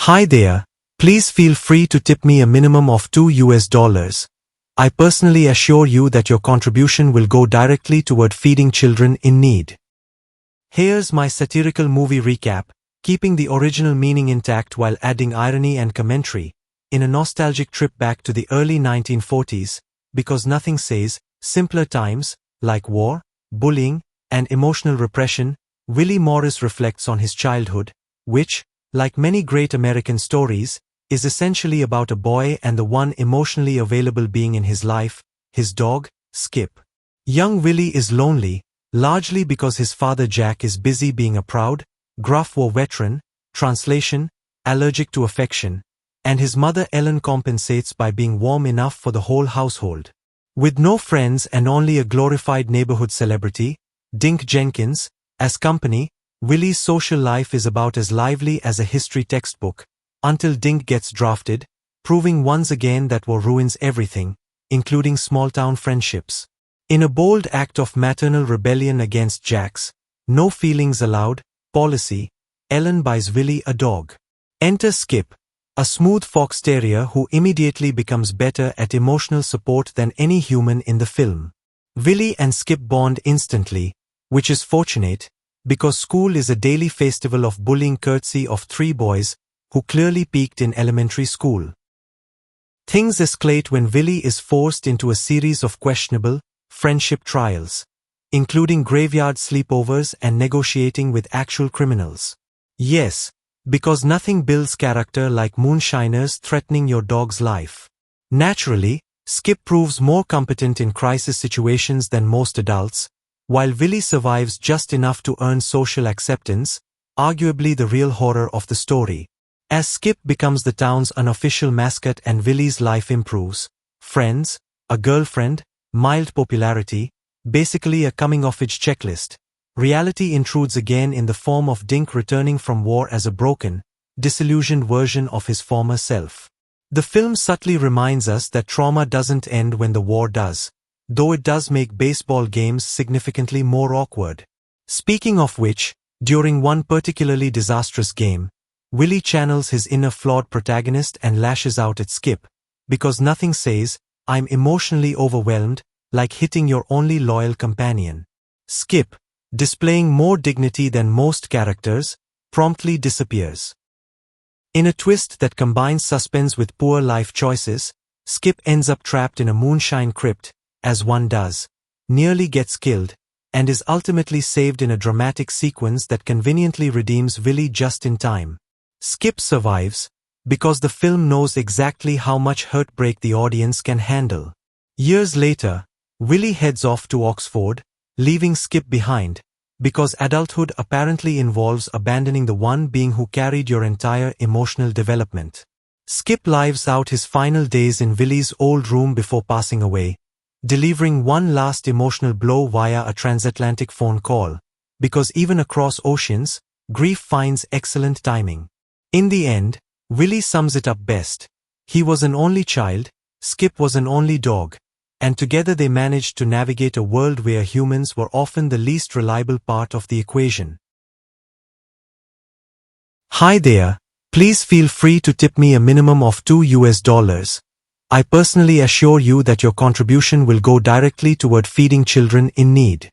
Hi there, please feel free to tip me a minimum of $2. I personally assure you that your contribution will go directly toward feeding children in need. Here's my satirical movie recap, keeping the original meaning intact while adding irony and commentary, in a nostalgic trip back to the early 1940s, because nothing says simpler times, like war, bullying, and emotional repression. Willie Morris reflects on his childhood, which, like many great American stories, is essentially about a boy and the one emotionally available being in his life, his dog, Skip. Young Willie is lonely, largely because his father Jack is busy being a proud, gruff war veteran, translation, allergic to affection, and his mother Ellen compensates by being warm enough for the whole household. With no friends and only a glorified neighborhood celebrity, Dink Jenkins, as company, Willie's social life is about as lively as a history textbook, until Dink gets drafted, proving once again that war ruins everything, including small-town friendships. In a bold act of maternal rebellion against Jack's no feelings allowed policy, Ellen buys Willie a dog. Enter Skip, a smooth fox terrier who immediately becomes better at emotional support than any human in the film. Willie and Skip bond instantly, which is fortunate, because school is a daily festival of bullying courtesy of three boys who clearly peaked in elementary school. Things escalate when Willie is forced into a series of questionable friendship trials, including graveyard sleepovers and negotiating with actual criminals. Yes, because nothing builds character like moonshiners threatening your dog's life. Naturally, Skip proves more competent in crisis situations than most adults, while Willie survives just enough to earn social acceptance, arguably the real horror of the story. As Skip becomes the town's unofficial mascot and Willie's life improves, friends, a girlfriend, mild popularity, basically a coming-of-age checklist, reality intrudes again in the form of Dink returning from war as a broken, disillusioned version of his former self. The film subtly reminds us that trauma doesn't end when the war does, though it does make baseball games significantly more awkward. Speaking of which, during one particularly disastrous game, Willie channels his inner flawed protagonist and lashes out at Skip, because nothing says, "I'm emotionally overwhelmed," like hitting your only loyal companion. Skip, displaying more dignity than most characters, promptly disappears. In a twist that combines suspense with poor life choices, Skip ends up trapped in a moonshine crypt, as one does, nearly gets killed, and is ultimately saved in a dramatic sequence that conveniently redeems Willie just in time. Skip survives, because the film knows exactly how much heartbreak the audience can handle. Years later, Willie heads off to Oxford, leaving Skip behind, because adulthood apparently involves abandoning the one being who carried your entire emotional development. Skip lives out his final days in Willie's old room before passing away, delivering one last emotional blow via a transatlantic phone call, because even across oceans, grief finds excellent timing. In the end, Willie sums it up best. He was an only child, Skip was an only dog, and together they managed to navigate a world where humans were often the least reliable part of the equation. Hi there, please feel free to tip me a minimum of $2. I personally assure you that your contribution will go directly toward feeding children in need.